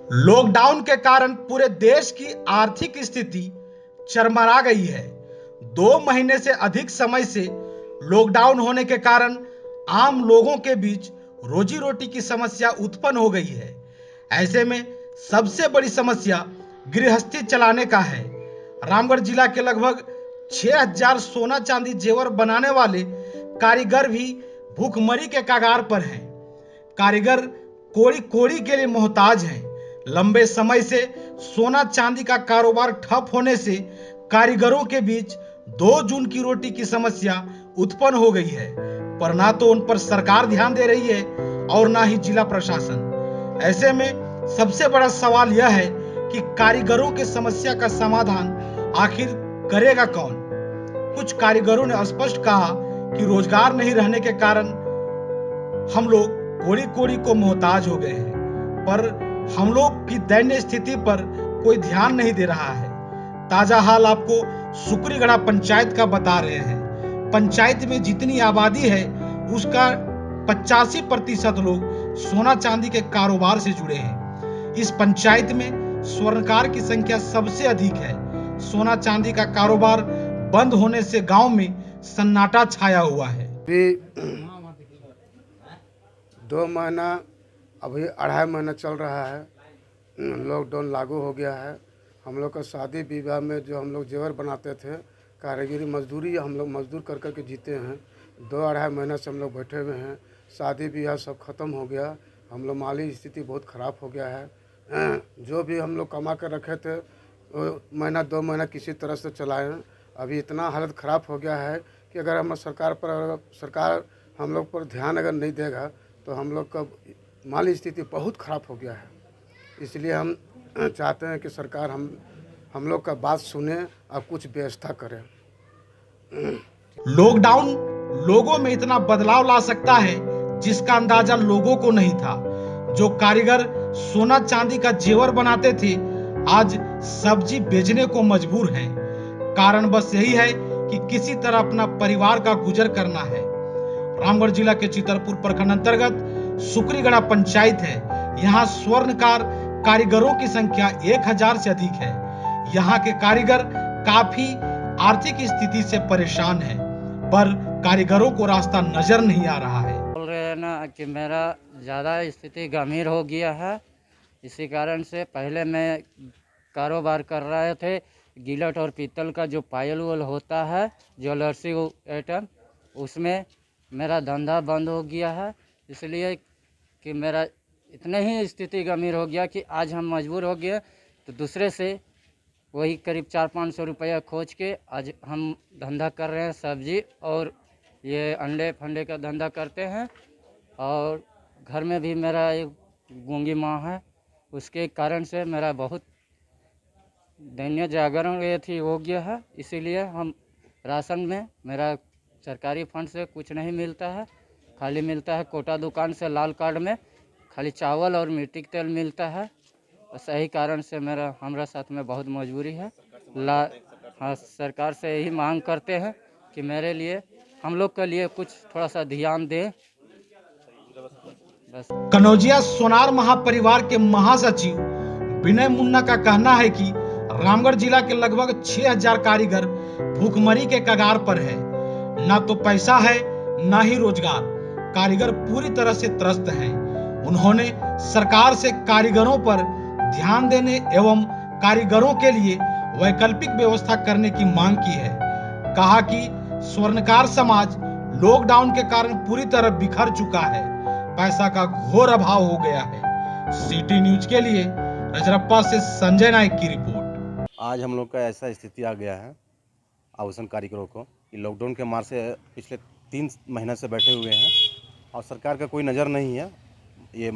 Lockdown के कारण पूरे देश की आर्थिक स्थिति चरमरा गई है। 2 महीने से अधिक समय से लॉकडाउन होने के कारण आम लोगों के बीच रोजी रोटी की समस्या उत्पन्न हो गई है। ऐसे में सबसे बड़ी समस्या गृहस्थी चलाने का है। रामगढ़ जिला के लगभग 6000 सोना चांदी जेवर बनाने वाले कारीगर भी भूखमरी के कगार पर हैं। कारीगर कोड़ी कोड़ी के लिए मोहताज हैं। लंबे समय से सोना चांदी का कारोबार ठप होने से कारीगरों के बीच 2 जून की रोटी की समस्या उत्पन्न हो गई है, पर ना तो उन पर सरकार ध्यान दे रही है और ना ही जिला प्रशासन। ऐसे में सबसे बड़ा सवाल यह है कि कारीगरों की समस्या का समाधान आखिर करेगा कौन। कुछ कारीगरों ने स्पष्ट कहा कि रोजगार नहीं रहने के कारण हम लोग कोड़ी कोड़ी को मोहताज हो गए हैं, पर हम लोग की दयनीय स्थिति पर कोई ध्यान नहीं दे रहा है। ताजा हाल आपको सुकरीगढ़ा पंचायत का बता रहे हैं। पंचायत में जितनी आबादी है उसका 85% लोग सोना चांदी के कारोबार से जुड़े हैं। इस पंचायत में स्वर्णकार की संख्या सबसे अधिक है। सोना चांदी का कारोबार बंद होने से गांव में सन्नाटा छाया हुआ है। 2 महीना अभी 2.5 महीना चल रहा है। लॉकडाउन लागू हो गया है। हम लोग का शादी विवाह में जो हम लोग जेवर बनाते थे, कारीगरी मजदूरी हम लोग मजदूर कर कर के जीते हैं। 2-2.5 महीना से हम लोग बैठे हुए हैं। शादी विवाह सब ख़त्म हो गया। हम लोग माली स्थिति बहुत ख़राब हो गया है। जो भी हम लोग कमा कर रखे थे वो महीना 2 महीना किसी तरह से चलाए। अभी इतना हालत ख़राब हो गया है कि अगर हम सरकार हम लोग पर ध्यान अगर नहीं देगा तो हम लोग का माली स्थिति बहुत ख़राब हो गया है। इसलिए हम चाहते हैं कि सरकार हम लोग का बात सुने और कुछ व्यवस्था करे। लॉकडाउन लोगों में इतना बदलाव ला सकता है जिसका अंदाजा लोगों को नहीं था। जो कारीगर सोना चांदी का जेवर बनाते थे आज सब्जी बेचने को मजबूर हैं। कारण बस यही है कि किसी तरह अपना परिवार का गुजर करना है। रामगढ़ जिला के चितरपुर प्रखंड अंतर्गत सुकरीगढ़ा पंचायत है। यहाँ स्वर्णकार कारीगरों की संख्या 1000 से अधिक है। यहाँ के कारीगर काफी आर्थिक स्थिति से परेशान हैं, पर कारीगरों को रास्ता नजर नहीं आ रहा है। बोल रहे हैं ना कि मेरा ज़्यादा स्थिति गंभीर हो गया है। इसी कारण से पहले मैं कारोबार कर रहे थे गिलट और पीतल का जो पायल वल होता है ज्वेलर्सी आइटम, उसमें मेरा धंधा बंद हो गया है। इसलिए कि मेरा इतने ही स्थिति गंभीर हो गया कि आज हम मजबूर हो गए तो दूसरे से वही करीब 400-500 रुपया खोज के आज हम धंधा कर रहे हैं। सब्जी और ये अंडे फंडे का धंधा करते हैं। और घर में भी मेरा एक गूंगी माँ है, उसके कारण से मेरा बहुत दैन्य जागरण ये थी हो गया है। इसीलिए हम राशन में मेरा सरकारी फंड से कुछ नहीं मिलता है, खाली मिलता है कोटा दुकान से लाल कार्ड में खाली चावल और मिट्टी का तेल मिलता है। सही कारण से हमारा साथ में बहुत मजबूरी है। हाँ, सरकार से यही मांग करते हैं कि मेरे लिए हम लोग के लिए कुछ थोड़ा सा ध्यान दे। बस। कनौजिया सोनार महापरिवार के महासचिव विनय मुन्ना का कहना है कि रामगढ़ जिला के लगभग 6000 कारीगर भूखमरी के कगार पर है। ना तो पैसा है ना ही रोजगार। कारीगर पूरी तरह से त्रस्त हैं। उन्होंने सरकार से कारीगरों पर ध्यान देने एवं कारीगरों के लिए वैकल्पिक व्यवस्था करने की मांग की है। कहा कि स्वर्णकार समाज लॉकडाउन के कारण पूरी तरह बिखर चुका है। पैसा का घोर अभाव हो गया है। सिटी न्यूज के लिए रजरप्पा से संजय नायक की रिपोर्ट। आज हम लोग का ऐसा स्थिति आ गया है आभूषण कारीगरों को कि लॉकडाउन के मार से पिछले 3 महीने से बैठे हुए हैं और सरकार का कोई नज़र नहीं है। ये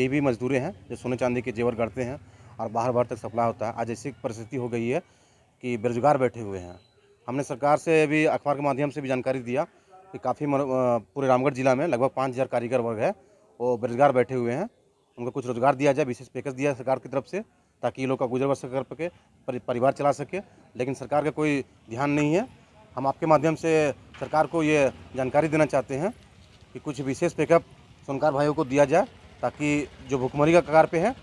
भी मजदूर हैं जो सोने चांदी के जेवर गढ़ते हैं और बाहर तक सप्लाई होता है। आज ऐसी परिस्थिति हो गई है कि बेरोजगार बैठे हुए हैं। हमने सरकार से भी अखबार के माध्यम से भी जानकारी दिया कि काफ़ी पूरे रामगढ़ जिला में लगभग 5000 कारीगर वर्ग है वो बेरोजगार बैठे हुए हैं। उनको कुछ रोजगार दिया जाए, विशेष पैकेज दिया सरकार की तरफ से, ताकि ये लोग का गुजर बसर कर सके, परिवार चला सके। लेकिन सरकार का कोई ध्यान नहीं है। हम आपके माध्यम से सरकार को ये जानकारी देना चाहते हैं कि कुछ विशेष पैकअप सोनकार भाइयों को दिया जाए ताकि जो भुखमरी का कगार पे है